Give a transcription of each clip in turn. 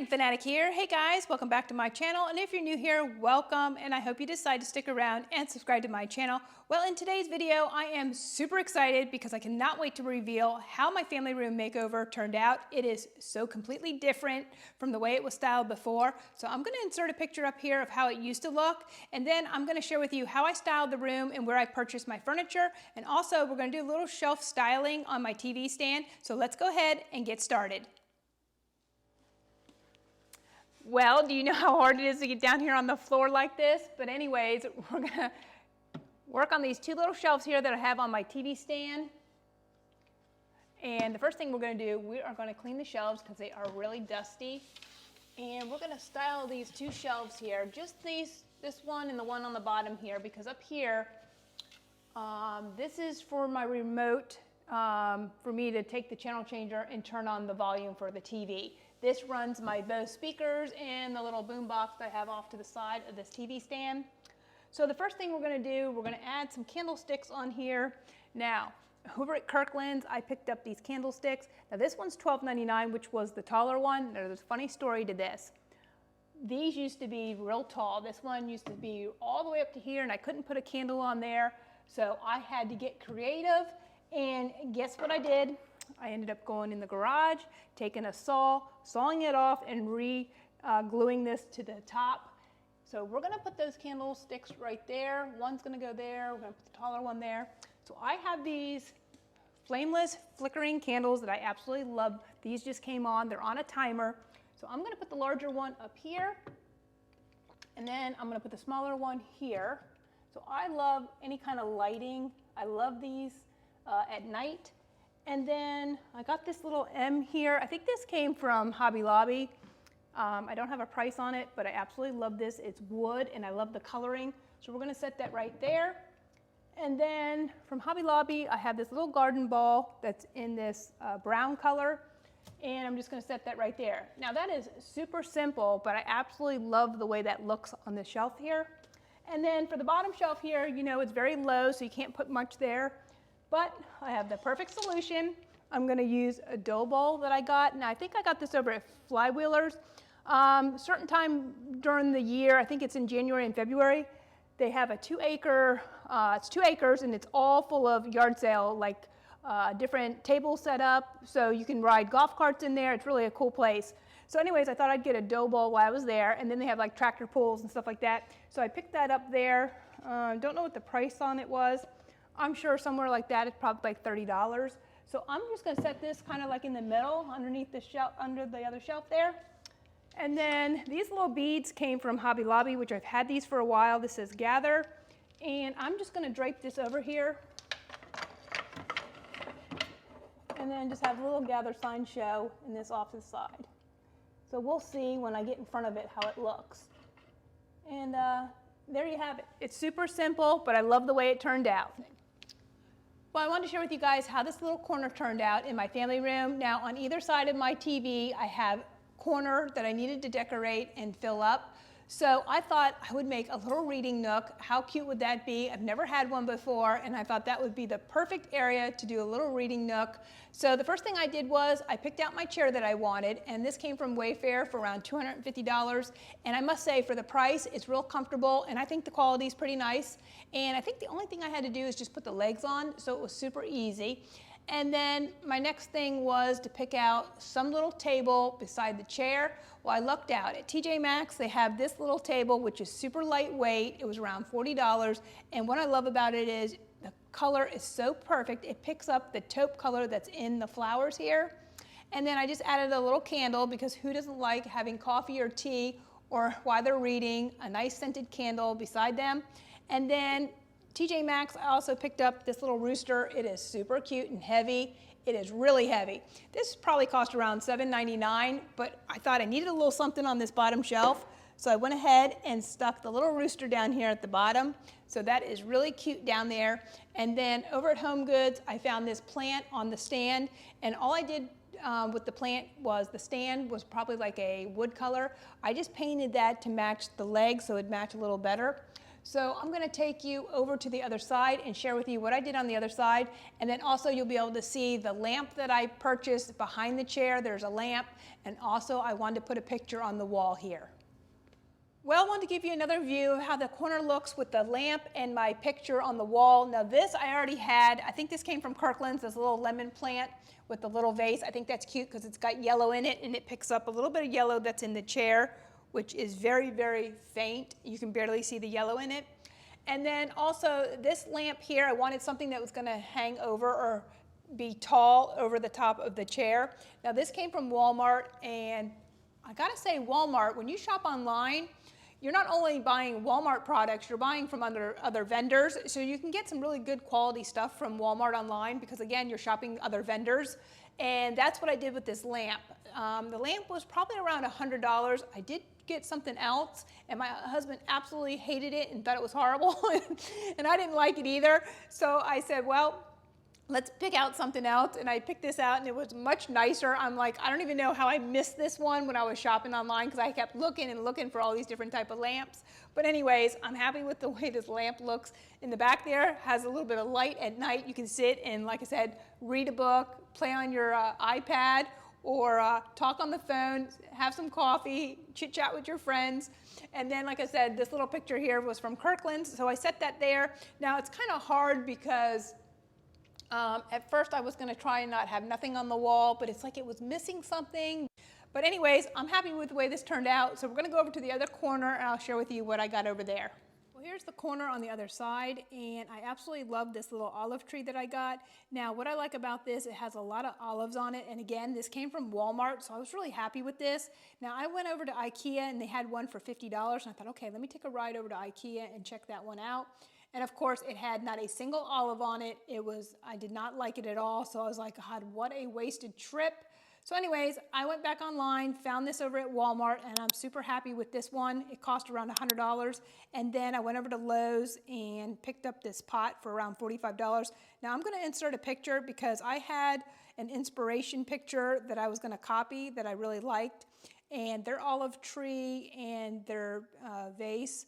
Fanatic here. Hey guys, welcome back to my channel, and if you're new here, welcome, and I hope you decide to stick around and subscribe to my channel. Well, in today's video, I am super excited because I cannot wait to reveal how my family room makeover turned out. It is so completely different from the way it was styled before. So I'm going to insert a picture up here of how it used to look, and then I'm going to share with you how I styled the room and where I purchased my furniture, and also we're going to do a little shelf styling on my TV stand. So let's go ahead and get started. Well, do you know how hard it is to get down here on the floor like this? But anyways, we're gonna work on these two little shelves here that I have on my TV stand. And the first thing we're gonna do, we are gonna clean the shelves because they are really dusty. And we're gonna style these two shelves here, just this one and the one on the bottom here, because up here, this is for my remote, for me to take the channel changer and turn on the volume for the TV. This runs my Bose speakers and the little boom box that I have off to the side of this TV stand. So the first thing we're going to do, we're going to add some candlesticks on here. Now, over at Kirkland's, I picked up these candlesticks. Now this one's $12.99, which was the taller one. There's a funny story to this. These used to be real tall. This one used to be all the way up to here, and I couldn't put a candle on there. So I had to get creative, and guess what I did? I ended up going in the garage, taking a saw, sawing it off, and gluing this to the top. So we're going to put those candlesticks right there. One's going to go there. We're going to put the taller one there. So I have these Flameless Flickering candles that I absolutely love. These just came on. They're on a timer. So I'm going to put the larger one up here, and then I'm going to put the smaller one here. So I love any kind of lighting. I love these at night. And then I got this little M here. I think this came from Hobby Lobby. I don't have a price on it, but I absolutely love this. It's wood, and I love the coloring. So we're going to set that right there. And then from Hobby Lobby, I have this little garden ball that's in this brown color, and I'm just going to set that right there. Now that is super simple, but I absolutely love the way that looks on the shelf here. And then for the bottom shelf here, you know, it's very low, so you can't put much there. But I have the perfect solution. I'm going to use a dough bowl that I got. Now I think I got this over at Flywheelers. Certain time during the year, I think it's in January and February, they have a 2 acre, it's 2 acres, and it's all full of yard sale, like different tables set up, so you can ride golf carts in there. It's really a cool place. So anyways, I thought I'd get a dough bowl while I was there, and then they have like tractor pulls and stuff like that. So I picked that up there. Don't know what the price on it was. I'm sure somewhere like that, it's probably like $30. So I'm just going to set this kind of like in the middle, underneath the shelf, under the other shelf there. And then these little beads came from Hobby Lobby, which I've had these for a while. This says Gather. And I'm just going to drape this over here. And then just have a little Gather sign show in this off to the side. So we'll see when I get in front of it how it looks. And there you have it. It's super simple, but I love the way it turned out. Well, I wanted to share with you guys how this little corner turned out in my family room. Now, on either side of my TV, I have corner that I needed to decorate and fill up. So I thought I would make a little reading nook. How cute would that be? I've never had one before, and I thought that would be the perfect area to do a little reading nook. So the first thing I did was I picked out my chair that I wanted, and this came from Wayfair for around $250. And I must say, for the price, it's real comfortable, and I think the quality is pretty nice. And I think the only thing I had to do is just put the legs on, so it was super easy. And then my next thing was to pick out some little table beside the chair. Well, I lucked out. At TJ Maxx, they have this little table, which is super lightweight. It was around $40. And what I love about it is the color is so perfect. It picks up the taupe color that's in the flowers here. And then I just added a little candle, because who doesn't like having coffee or tea, or while they're reading, a nice scented candle beside them. And then TJ Maxx, I also picked up this little rooster. It is super cute and heavy. It is really heavy. This probably cost around $7.99, but I thought I needed a little something on this bottom shelf. So I went ahead and stuck the little rooster down here at the bottom. So that is really cute down there. And then over at Home Goods, I found this plant on the stand. And all I did with the plant was the stand was probably like a wood color. I just painted that to match the legs so it'd match a little better. So I'm going to take you over to the other side and share with you what I did on the other side, and then also you'll be able to see the lamp that I purchased behind the chair. There's a lamp, and also I wanted to put a picture on the wall here. Well, I wanted to give you another view of how the corner looks with the lamp and my picture on the wall. Now this I already had. I think this came from Kirkland's, this little lemon plant with the little vase. I think that's cute because it's got yellow in it, and it picks up a little bit of yellow that's in the chair, which is very, very faint. You can barely see the yellow in it. And then also this lamp here, I wanted something that was gonna hang over or be tall over the top of the chair. Now this came from Walmart, and I gotta say Walmart, when you shop online, you're not only buying Walmart products, you're buying from other vendors, so you can get some really good quality stuff from Walmart online because again, you're shopping other vendors. And that's what I did with this lamp. The lamp was probably around $100. I did get something else, and my husband absolutely hated it and thought it was horrible, and I didn't like it either. So I said, well, let's pick out something else, and I picked this out, and it was much nicer. I'm like, I don't even know how I missed this one when I was shopping online because I kept looking and looking for all these different type of lamps. But anyways, I'm happy with the way this lamp looks. In the back there, has a little bit of light at night. You can sit and, like I said, read a book, play on your iPad, or talk on the phone, have some coffee, chit chat with your friends. And then, like I said, this little picture here was from Kirkland's, so I set that there. Now it's kind of hard because at first I was going to try and not have nothing on the wall, but it's like it was missing something. But anyways, I'm happy with the way this turned out, so we're going to go over to the other corner and I'll share with you what I got over there. Well, here's the corner on the other side, and I absolutely love this little olive tree that I got. Now, what I like about this, it has a lot of olives on it, and again, this came from Walmart, so I was really happy with this. Now, I went over to IKEA, and they had one for $50, and I thought, okay, let me take a ride over to IKEA and check that one out. And of course, it had not a single olive on it. I did not like it at all, so I was like, God, what a wasted trip. So anyways, I went back online, found this over at Walmart, and I'm super happy with this one. It cost around $100. And then I went over to Lowe's and picked up this pot for around $45. Now I'm gonna insert a picture because I had an inspiration picture that I was gonna copy that I really liked. And their olive tree and their vase,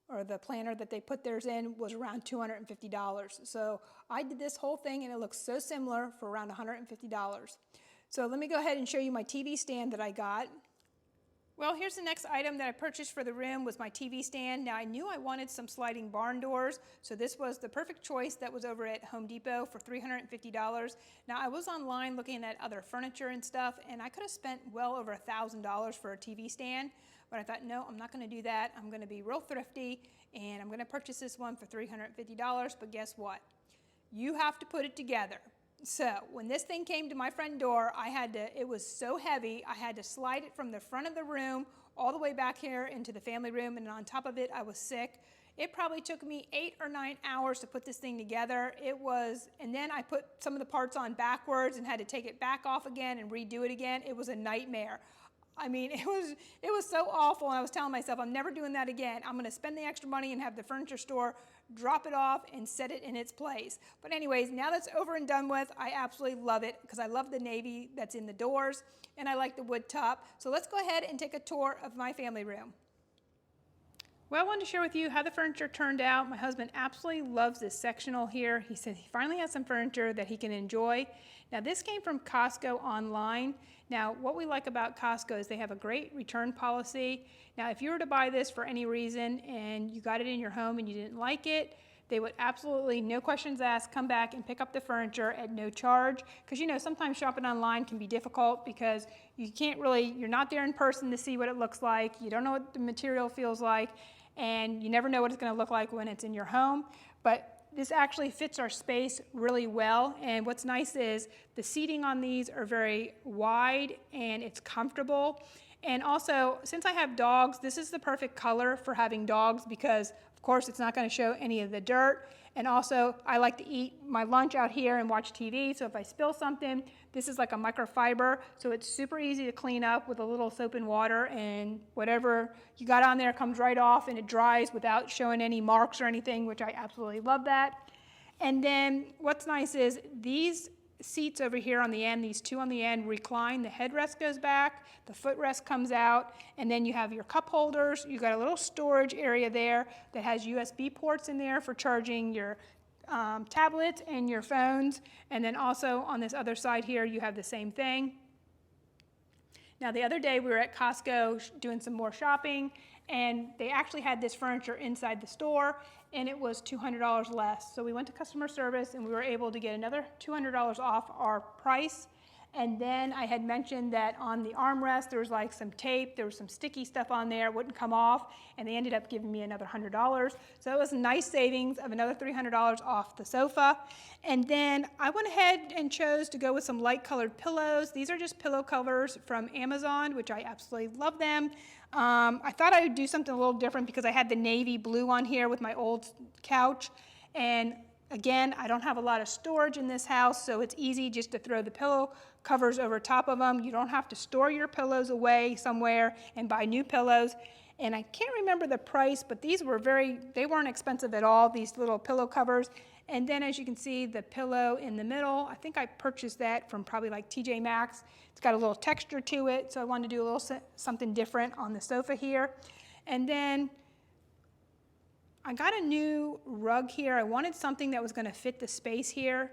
or the planter that they put theirs in, was around $250. So I did this whole thing and it looks so similar for around $150. So let me go ahead and show you my TV stand that I got. Well, here's the next item that I purchased for the room was my TV stand. Now I knew I wanted some sliding barn doors, so this was the perfect choice that was over at Home Depot for $350. Now I was online looking at other furniture and stuff, and I could have spent well over $1,000 for a TV stand, but I thought, no, I'm not gonna do that. I'm gonna be real thrifty, and I'm gonna purchase this one for $350, but guess what? You have to put it together. So when this thing came to my front door, it was so heavy, I had to slide it from the front of the room all the way back here into the family room, and on top of it, I was sick. It probably took me 8 or 9 hours to put this thing together. And then I put some of the parts on backwards and had to take it back off again and redo it again. It was a nightmare. I mean, it was so awful, and I was telling myself, I'm never doing that again. I'm gonna spend the extra money and have the furniture store drop it off and set it in its place. But anyways, now that's over and done with, I absolutely love it because I love the navy that's in the doors, and I like the wood top. So let's go ahead and take a tour of my family room. Well, I wanted to share with you how the furniture turned out. My husband absolutely loves this sectional here. He said he finally has some furniture that he can enjoy. Now this came from Costco online. Now what we like about Costco is they have a great return policy. Now if you were to buy this for any reason and you got it in your home and you didn't like it, they would absolutely, no questions asked, come back and pick up the furniture at no charge. Because you know, sometimes shopping online can be difficult because you're not there in person to see what it looks like. You don't know what the material feels like, and you never know what it's gonna look like when it's in your home. But this actually fits our space really well, and what's nice is the seating on these are very wide and it's comfortable. And also, since I have dogs, this is the perfect color for having dogs because of course it's not going to show any of the dirt. And also, I like to eat my lunch out here and watch TV, so if I spill something, this is like a microfiber, so it's super easy to clean up with a little soap and water, and whatever you got on there comes right off and it dries without showing any marks or anything, which I absolutely love that. And then what's nice is seats over here on the end, these two on the end recline, the headrest goes back, the footrest comes out, and then you have your cup holders. You got a little storage area there that has USB ports in there for charging your tablets and your phones, and then also on this other side here you have the same thing. Now the other day we were at Costco doing some more shopping, and they actually had this furniture inside the store, and it was $200 less. So we went to customer service and we were able to get another $200 off our price. And then I had mentioned that on the armrest there was like some tape, there was some sticky stuff on there, it wouldn't come off, and they ended up giving me another $100. So it was a nice savings of another $300 off the sofa. And then I went ahead and chose to go with some light colored pillows. These are just pillow covers from Amazon, which I absolutely love them. I thought I would do something a little different because I had the navy blue on here with my old couch, and again, I don't have a lot of storage in this house, so it's easy just to throw the pillow covers over top of them. You don't have to store your pillows away somewhere and buy new pillows. And I can't remember the price, but these were they weren't expensive at all, these little pillow covers. And then as you can see, the pillow in the middle, I think I purchased that from probably like TJ Maxx. It's got a little texture to it, so I wanted to do a little something different on the sofa here. And then I got a new rug here. I wanted something that was going to fit the space here,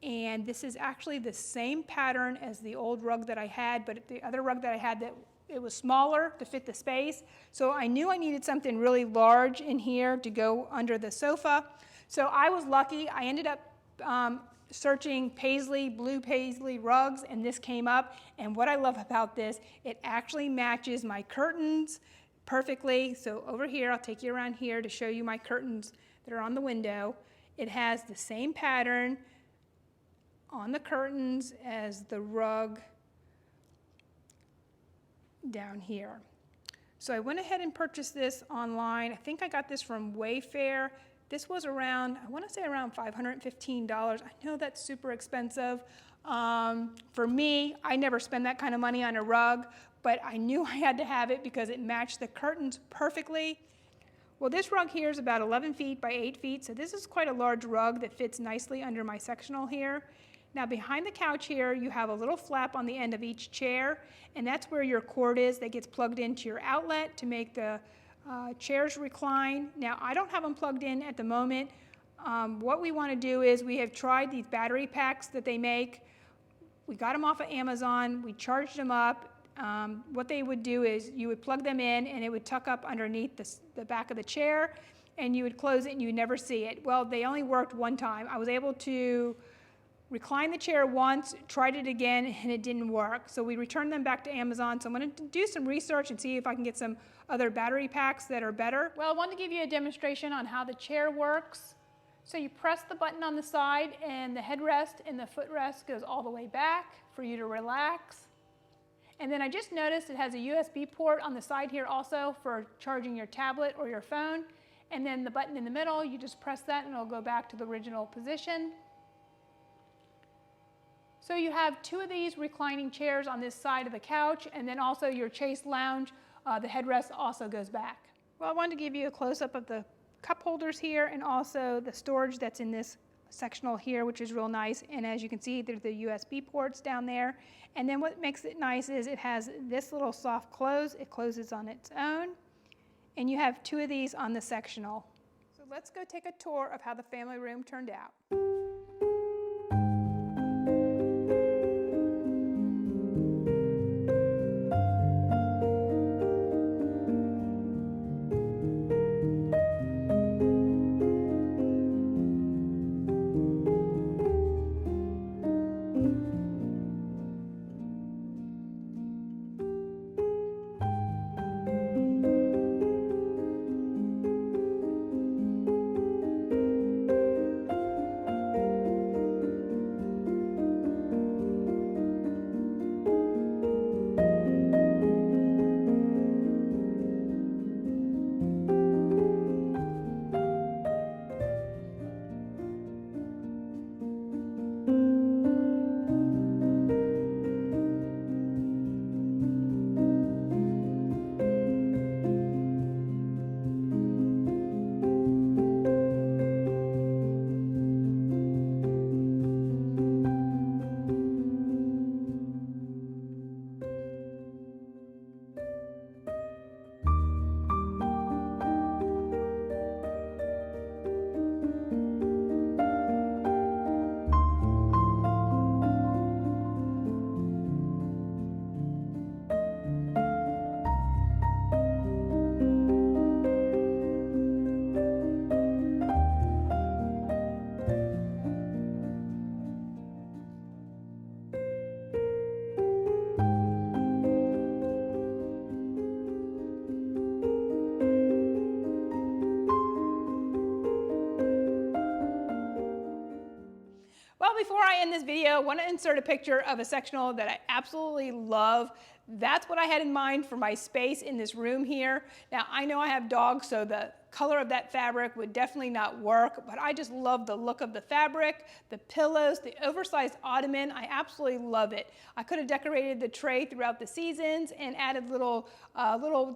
and this is actually the same pattern as the old rug that I had, but the other rug that I had, that it was smaller to fit the space. So I knew I needed something really large in here to go under the sofa. So I was lucky. I ended up searching paisley, blue paisley rugs, and this came up. And what I love about this, it actually matches my curtains perfectly. So over here, I'll take you around here to show you my curtains that are on the window. It has the same pattern on the curtains as the rug down here. So I went ahead and purchased this online. I think I got this from Wayfair. This was around, I want to say around $515. I know that's super expensive. For me, I never spend that kind of money on a rug, but I knew I had to have it because it matched the curtains perfectly. Well, this rug here is about 11 feet by 8 feet, so this is quite a large rug that fits nicely under my sectional here. Now behind the couch here, you have a little flap on the end of each chair, and that's where your cord is that gets plugged into your outlet to make the chairs recline. Now I don't have them plugged in at the moment. What we want to do is we have tried these battery packs that they make. We got them off of Amazon, we charged them up. What they would do is you would plug them in and it would tuck up underneath the back of the chair, and you would close it and you would never see it. Well, they only worked one time. I was able to recline the chair once, tried it again, and it didn't work. So we returned them back to Amazon. So I'm going to do some research and see if I can get some other battery packs that are better. Well, I wanted to give you a demonstration on how the chair works. So you press the button on the side, and the headrest and the footrest goes all the way back for you to relax. And then I just noticed it has a USB port on the side here also for charging your tablet or your phone. And then the button in the middle, you just press that and it'll go back to the original position. So you have two of these reclining chairs on this side of the couch, and then also your Chase Lounge, the headrest also goes back. Well, I wanted to give you a close-up of the cup holders here and also the storage that's in this sectional here, which is real nice. And as you can see, there's the USB ports down there. And then what makes it nice is it has this little soft close. It closes on its own. And you have two of these on the sectional. So let's go take a tour of how the family room turned out. Well, before I end this video, I want to insert a picture of a sectional that I absolutely love. That's what I had in mind for my space in this room here. Now, I know I have dogs, so the color of that fabric would definitely not work, but I just love the look of the fabric, the pillows, the oversized ottoman. I absolutely love it. I could have decorated the tray throughout the seasons and added little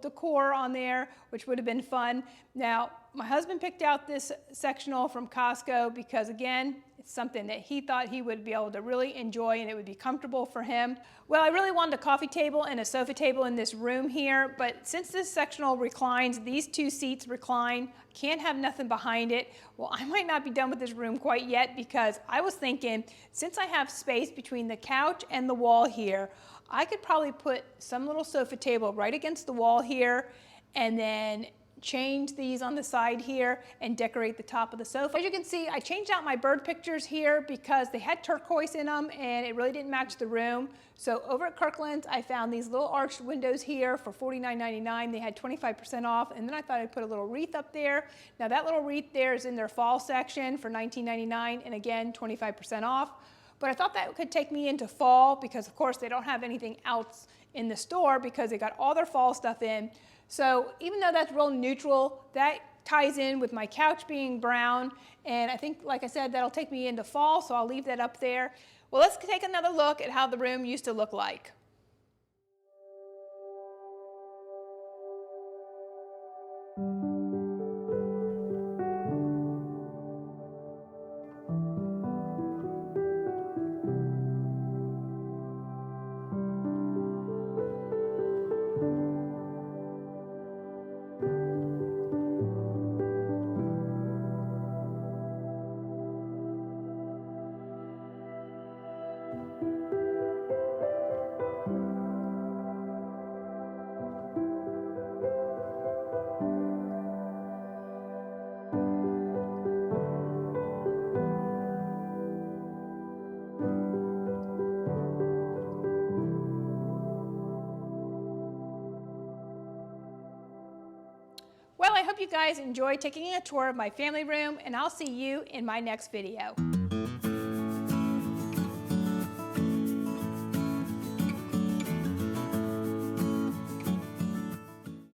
decor on there, which would have been fun. Now, my husband picked out this sectional from Costco because, again, it's something that he thought he would be able to really enjoy and it would be comfortable for him. Well, I really wanted a coffee table and a sofa table in this room here, but since this sectional reclines, these two seats recline, can't have nothing behind it. Well, I might not be done with this room quite yet because I was thinking, since I have space between the couch and the wall here, I could probably put some little sofa table right against the wall here and then change these on the side here and decorate the top of the sofa. As you can see, I changed out my bird pictures here because they had turquoise in them and it really didn't match the room. So over at Kirkland's, I found these little arched windows here for $49.99. They had 25% off, and then I thought I'd put a little wreath up there. Now that little wreath there is in their fall section for $19.99, and again, 25% off. But I thought that could take me into fall because of course they don't have anything else in the store because they got all their fall stuff in. So even though that's real neutral, that ties in with my couch being brown, and I think, like I said, that'll take me into fall, so I'll leave that up there. Well, let's take another look at how the room used to look like. Well, I hope you guys enjoyed taking a tour of my family room, and I'll see you in my next video.